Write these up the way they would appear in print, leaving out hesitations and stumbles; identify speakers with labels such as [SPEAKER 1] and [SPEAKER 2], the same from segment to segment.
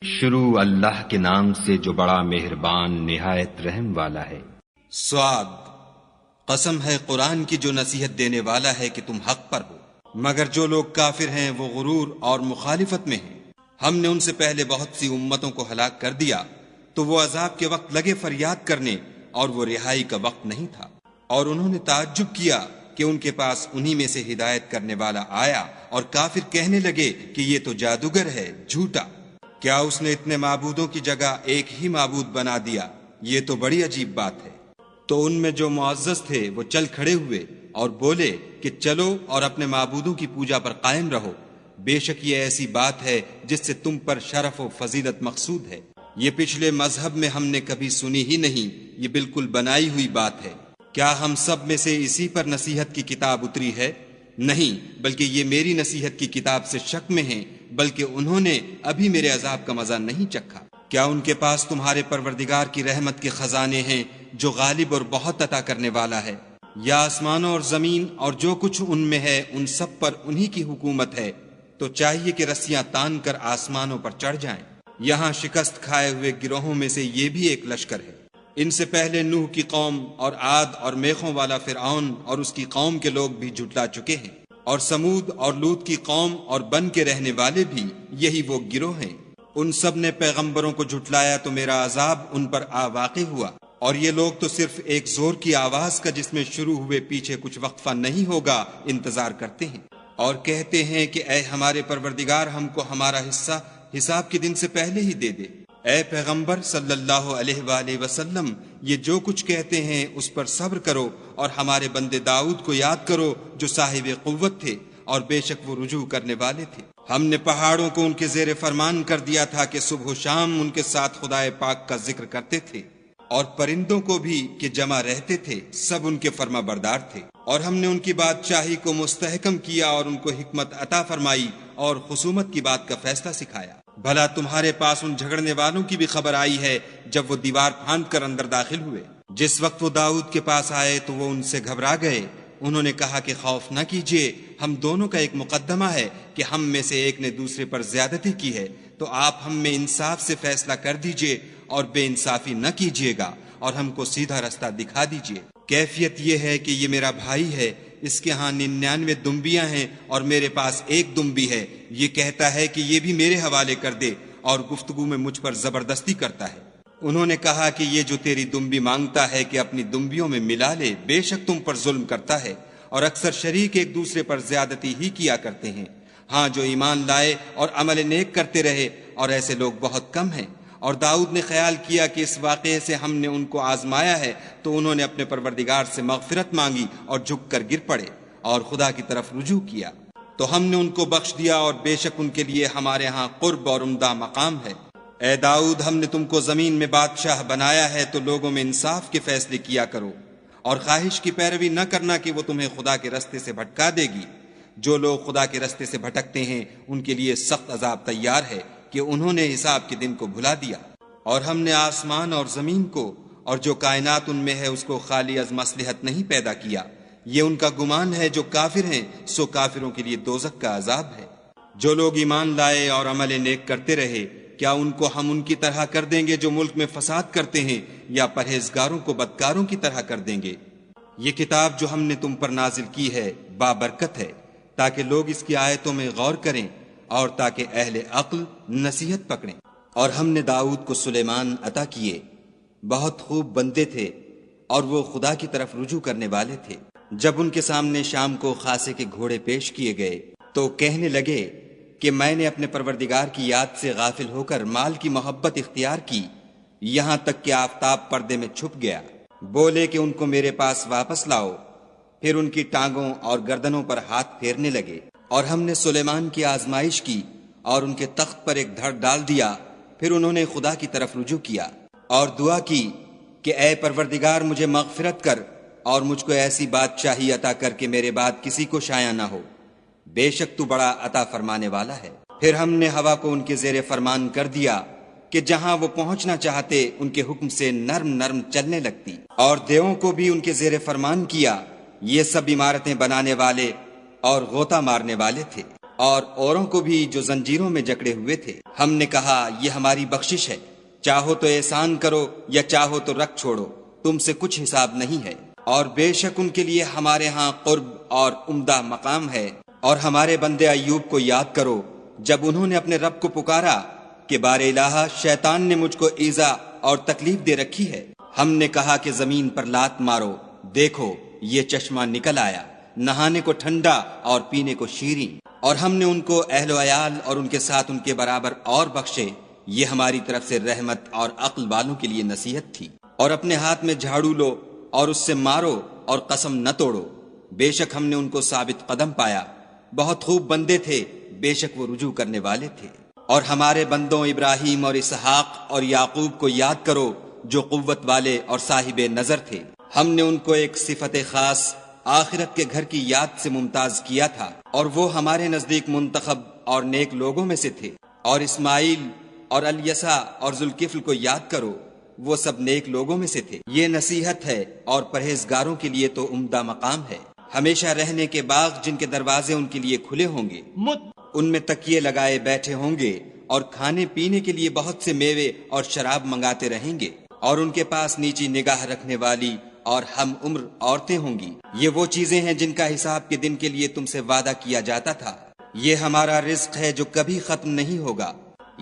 [SPEAKER 1] شروع اللہ کے نام سے جو بڑا مہربان نہایت رحم والا ہے۔
[SPEAKER 2] سعاد، قسم ہے قرآن کی جو نصیحت دینے والا ہے کہ تم حق پر ہو، مگر جو لوگ کافر ہیں وہ غرور اور مخالفت میں ہیں۔ ہم نے ان سے پہلے بہت سی امتوں کو ہلاک کر دیا تو وہ عذاب کے وقت لگے فریاد کرنے اور وہ رہائی کا وقت نہیں تھا، اور انہوں نے تعجب کیا کہ ان کے پاس انہی میں سے ہدایت کرنے والا آیا، اور کافر کہنے لگے کہ یہ تو جادوگر ہے، جھوٹا۔ کیا اس نے اتنے معبودوں کی جگہ ایک ہی معبود بنا دیا؟ یہ تو بڑی عجیب بات ہے۔ تو ان میں جو معزز تھے وہ چل کھڑے ہوئے اور بولے کہ چلو اور اپنے معبودوں کی پوجا پر قائم رہو، بے شک یہ ایسی بات ہے جس سے تم پر شرف و فضیلت مقصود ہے۔ یہ پچھلے مذہب میں ہم نے کبھی سنی ہی نہیں، یہ بالکل بنائی ہوئی بات ہے۔ کیا ہم سب میں سے اسی پر نصیحت کی کتاب اتری ہے؟ نہیں، بلکہ یہ میری نصیحت کی کتاب سے شک میں ہیں، بلکہ انہوں نے ابھی میرے عذاب کا مزہ نہیں چکھا۔ کیا ان کے پاس تمہارے پروردگار کی رحمت کے خزانے ہیں جو غالب اور بہت عطا کرنے والا ہے؟ یا آسمانوں اور زمین اور جو کچھ ان میں ہے ان سب پر انہی کی حکومت ہے، تو چاہیے کہ رسیاں تان کر آسمانوں پر چڑھ جائیں۔ یہاں شکست کھائے ہوئے گروہوں میں سے یہ بھی ایک لشکر ہے۔ ان سے پہلے نوح کی قوم اور عاد اور میخوں والا فرعون اور اس کی قوم کے لوگ بھی جھٹلا چکے ہیں، اور سمود اور لوط کی قوم اور بن کے رہنے والے بھی یہی وہ گروہ ہیں۔ ان سب نے پیغمبروں کو جھٹلایا تو میرا عذاب ان پر آ واقع ہوا، اور یہ لوگ تو صرف ایک زور کی آواز کا جس میں شروع ہوئے پیچھے کچھ وقفہ نہیں ہوگا انتظار کرتے ہیں، اور کہتے ہیں کہ اے ہمارے پروردگار ہم کو ہمارا حصہ حساب کے دن سے پہلے ہی دے دے۔ اے پیغمبر صلی اللہ علیہ وآلہ وسلم، یہ جو کچھ کہتے ہیں اس پر صبر کرو، اور ہمارے بندے داؤد کو یاد کرو جو صاحب قوت تھے اور بے شک وہ رجوع کرنے والے تھے۔ ہم نے پہاڑوں کو ان کے زیر فرمان کر دیا تھا کہ صبح و شام ان کے ساتھ خدائے پاک کا ذکر کرتے تھے، اور پرندوں کو بھی کہ جمع رہتے تھے، سب ان کے فرما بردار تھے۔ اور ہم نے ان کی بادشاہی کو مستحکم کیا اور ان کو حکمت عطا فرمائی اور خصومت کی بات کا فیصلہ سکھایا۔ بھلا تمہارے پاس ان جھگڑنے والوں کی بھی خبر آئی ہے جب وہ دیوار پھاند کر اندر داخل ہوئے؟ جس وقت وہ داؤد کے پاس آئے تو وہ ان سے گھبرا گئے۔ انہوں نے کہا کہ خوف نہ کیجیے، ہم دونوں کا ایک مقدمہ ہے کہ ہم میں سے ایک نے دوسرے پر زیادتی کی ہے، تو آپ ہم میں انصاف سے فیصلہ کر دیجیے اور بے انصافی نہ کیجیے گا، اور ہم کو سیدھا رستہ دکھا دیجیے۔ کیفیت یہ ہے کہ یہ میرا بھائی ہے، اس کے ہاں 99 دمبیاں ہیں اور میرے پاس ایک دمبی ہے۔ یہ کہتا ہے کہ یہ بھی میرے حوالے کر دے، اور گفتگو میں مجھ پر زبردستی کرتا ہے۔ انہوں نے کہا کہ یہ جو تیری دمبی مانگتا ہے کہ اپنی دمبیوں میں ملا لے، بے شک تم پر ظلم کرتا ہے، اور اکثر شریک ایک دوسرے پر زیادتی ہی کیا کرتے ہیں۔ ہاں، جو ایمان لائے اور عمل نیک کرتے رہے، اور ایسے لوگ بہت کم ہیں۔ اور داؤد نے خیال کیا کہ اس واقعے سے ہم نے ان کو آزمایا ہے، تو انہوں نے اپنے پروردگار سے مغفرت مانگی اور جھک کر گر پڑے اور خدا کی طرف رجوع کیا، تو ہم نے ان کو بخش دیا، اور بے شک ان کے لیے ہمارے ہاں قرب اور عمدہ مقام ہے۔ اے داؤد، ہم نے تم کو زمین میں بادشاہ بنایا ہے، تو لوگوں میں انصاف کے فیصلے کیا کرو، اور خواہش کی پیروی نہ کرنا کہ وہ تمہیں خدا کے رستے سے بھٹکا دے گی۔ جو لوگ خدا کے رستے سے بھٹکتے ہیں ان کے لیے سخت عذاب تیار ہے کہ انہوں نے حساب کے دن کو بھلا دیا۔ اور ہم نے آسمان اور زمین کو اور جو کائنات ان میں ہے اس کو خالی از مصلحت نہیں پیدا کیا۔ یہ ان کا گمان ہے جو کافر ہیں، سو کافروں کے لیے دوزخ کا عذاب ہے۔ جو لوگ ایمان لائے اور عمل نیک کرتے رہے، کیا ان کو ہم ان کی طرح کر دیں گے جو ملک میں فساد کرتے ہیں، یا پرہیزگاروں کو بدکاروں کی طرح کر دیں گے؟ یہ کتاب جو ہم نے تم پر نازل کی ہے بابرکت ہے، تاکہ لوگ اس کی آیتوں میں غور کریں اور تاکہ اہل عقل نصیحت پکڑیں۔ اور ہم نے داؤد کو سلیمان عطا کیے، بہت خوب بندے تھے، اور وہ خدا کی طرف رجوع کرنے والے تھے۔ جب ان کے سامنے شام کو خاصے کے گھوڑے پیش کیے گئے تو کہنے لگے کہ میں نے اپنے پروردگار کی یاد سے غافل ہو کر مال کی محبت اختیار کی، یہاں تک کہ آفتاب پردے میں چھپ گیا۔ بولے کہ ان کو میرے پاس واپس لاؤ، پھر ان کی ٹانگوں اور گردنوں پر ہاتھ پھیرنے لگے۔ اور ہم نے سلیمان کی آزمائش کی اور ان کے تخت پر ایک دھڑ ڈال دیا، پھر انہوں نے خدا کی طرف رجوع کیا اور دعا کی کہ اے پروردگار مجھے مغفرت کر اور مجھ کو ایسی بادشاہی عطا کر کہ میرے بعد کسی کو شایع نہ ہو، بے شک تو بڑا عطا فرمانے والا ہے۔ پھر ہم نے ہوا کو ان کے زیر فرمان کر دیا کہ جہاں وہ پہنچنا چاہتے ان کے حکم سے نرم نرم چلنے لگتی، اور دیووں کو بھی ان کے زیر فرمان کیا، یہ سب عمارتیں بنانے والے اور غوطہ مارنے والے تھے۔ اور اوروں کو بھی جو زنجیروں میں جکڑے ہوئے تھے۔ ہم نے کہا یہ ہماری بخشش ہے، چاہو تو احسان کرو یا چاہو تو رکھ چھوڑو، تم سے کچھ حساب نہیں ہے، اور بے شک ان کے لیے ہمارے ہاں قرب اور عمدہ مقام ہے۔ اور ہمارے بندے ایوب کو یاد کرو جب انہوں نے اپنے رب کو پکارا کہ بار الہ شیطان نے مجھ کو ایذا اور تکلیف دے رکھی ہے، ہم نے کہا کہ زمین پر لات مارو، دیکھو یہ چشمہ نکل آیا، نہانے کو ٹھنڈا اور پینے کو شیریں، اور ہم نے ان کو اہل و عیال اور ان کے ساتھ ان کے برابر اور بخشے، یہ ہماری طرف سے رحمت اور عقل والوں کے لیے نصیحت تھی۔ اور اپنے ہاتھ میں جھاڑو لو اور اس سے مارو اور قسم نہ توڑو، بے شک ہم نے ان کو ثابت قدم پایا، بہت خوب بندے تھے، بے شک وہ رجوع کرنے والے تھے۔ اور ہمارے بندوں ابراہیم اور اسحاق اور یعقوب کو یاد کرو جو قوت والے اور صاحب نظر تھے، ہم نے ان کو ایک صفت خاص آخرت کے گھر کی یاد سے ممتاز کیا تھا، اور وہ ہمارے نزدیک منتخب اور نیک لوگوں میں سے تھے۔ اور اسماعیل اور الیسع اور ذوالکفل کو یاد کرو، وہ سب نیک لوگوں میں سے تھے۔ یہ نصیحت ہے اور پرہیزگاروں کے لیے تو عمدہ مقام ہے۔ ہمیشہ رہنے کے باغ جن کے دروازے ان کے لیے کھلے ہوں گے، ان میں تکیے لگائے بیٹھے ہوں گے، اور کھانے پینے کے لیے بہت سے میوے اور شراب منگاتے رہیں گے، اور ان کے پاس نیچی نگاہ رکھنے والی اور ہم عمر عورتیں ہوں گی۔ یہ وہ چیزیں ہیں جن کا حساب کے دن کے لیے تم سے وعدہ کیا جاتا تھا، یہ ہمارا رزق ہے جو کبھی ختم نہیں ہوگا۔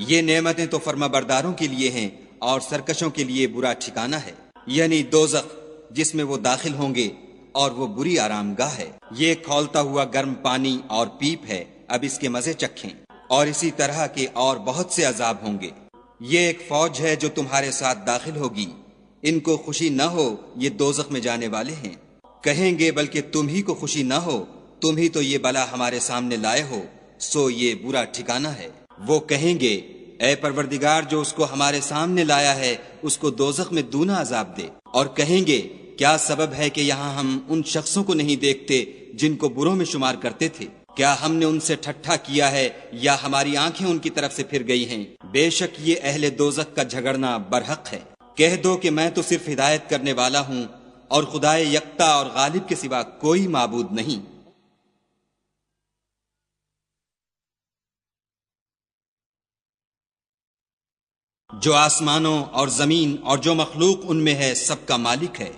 [SPEAKER 2] یہ نعمتیں تو فرما برداروں کے لیے ہیں اور سرکشوں کے لیے برا ٹھکانہ ہے، یعنی دوزخ جس میں وہ داخل ہوں گے، اور وہ بری آرام گاہ ہے۔ یہ کھولتا ہوا گرم پانی اور پیپ ہے، اب اس کے مزے چکھیں، اور اسی طرح کے اور بہت سے عذاب ہوں گے۔ یہ ایک فوج ہے جو تمہارے ساتھ داخل ہوگی، ان کو خوشی نہ ہو یہ دوزخ میں جانے والے ہیں، کہیں گے بلکہ تم ہی کو خوشی نہ ہو، تم ہی تو یہ بلا ہمارے سامنے لائے ہو، سو یہ برا ٹھکانہ ہے۔ وہ کہیں گے اے پروردگار جو اس کو ہمارے سامنے لایا ہے اس کو دوزخ میں دونا عذاب دے، اور کہیں گے کیا سبب ہے کہ یہاں ہم ان شخصوں کو نہیں دیکھتے جن کو بروں میں شمار کرتے تھے؟ کیا ہم نے ان سے ٹھٹھا کیا ہے یا ہماری آنکھیں ان کی طرف سے پھر گئی ہیں؟ بے شک یہ اہل دوزخ کا جھگڑنا برحق ہے۔ کہہ دو کہ میں تو صرف ہدایت کرنے والا ہوں، اور خدائے یکتا اور غالب کے سوا کوئی معبود نہیں۔ جو آسمانوں اور زمین اور جو مخلوق ان میں ہے سب کا مالک ہے،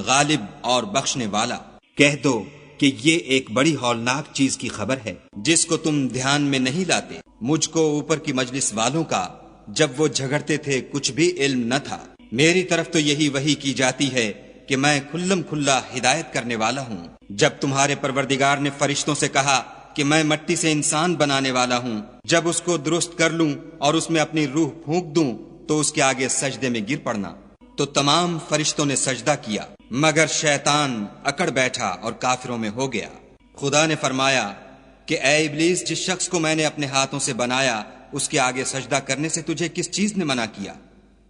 [SPEAKER 2] غالب اور بخشنے والا۔ کہہ دو کہ یہ ایک بڑی ہولناک چیز کی خبر ہے جس کو تم دھیان میں نہیں لاتے۔ مجھ کو اوپر کی مجلس والوں کا جب وہ جھگڑتے تھے کچھ بھی علم نہ تھا، میری طرف تو یہی وحی کی جاتی ہے کہ میں کھلم کھلا ہدایت کرنے والا ہوں۔ جب تمہارے پروردگار نے فرشتوں سے کہا کہ میں مٹی سے انسان بنانے والا ہوں، جب اس کو درست کر لوں اور اس میں اپنی روح پھونک دوں تو اس کے آگے سجدے میں گر پڑنا، تو تمام فرشتوں نے سجدہ کیا مگر شیطان اکڑ بیٹھا اور کافروں میں ہو گیا۔ خدا نے فرمایا کہ اے ابلیس، جس شخص کو میں نے اپنے ہاتھوں سے بنایا اس کے آگے سجدہ کرنے سے تجھے کس چیز نے منع کیا؟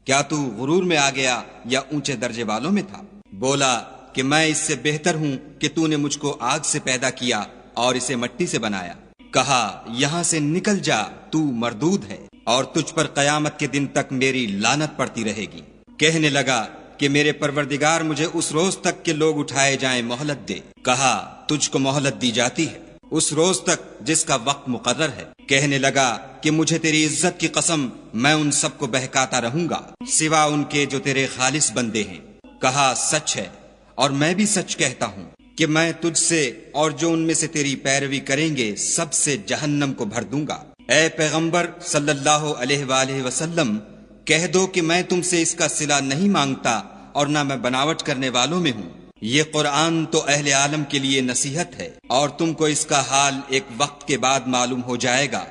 [SPEAKER 2] کیا تو غرور میں آ گیا یا اونچے درجے والوں میں تھا؟ بولا کہ میں اس سے بہتر ہوں کہ تو نے مجھ کو آگ سے پیدا کیا اور اسے مٹی سے بنایا۔ کہا یہاں سے نکل جا، تو مردود ہے، اور تجھ پر قیامت کے دن تک میری لعنت پڑتی رہے گی۔ کہنے لگا کہ میرے پروردگار مجھے اس روز تک کہ لوگ اٹھائے جائیں مہلت دے۔ کہا تجھ کو مہلت دی جاتی ہے اس روز تک جس کا وقت مقرر ہے۔ کہنے لگا کہ مجھے تیری عزت کی قسم میں ان سب کو بہکاتا رہوں گا سوا ان کے جو تیرے خالص بندے ہیں۔ کہا سچ ہے اور میں بھی سچ کہتا ہوں کہ میں تجھ سے اور جو ان میں سے تیری پیروی کریں گے سب سے جہنم کو بھر دوں گا۔ اے پیغمبر صلی اللہ علیہ وآلہ وسلم، کہہ دو کہ میں تم سے اس کا صلہ نہیں مانگتا اور نہ میں بناوٹ کرنے والوں میں ہوں۔ یہ قرآن تو اہل عالم کے لیے نصیحت ہے، اور تم کو اس کا حال ایک وقت کے بعد معلوم ہو جائے گا۔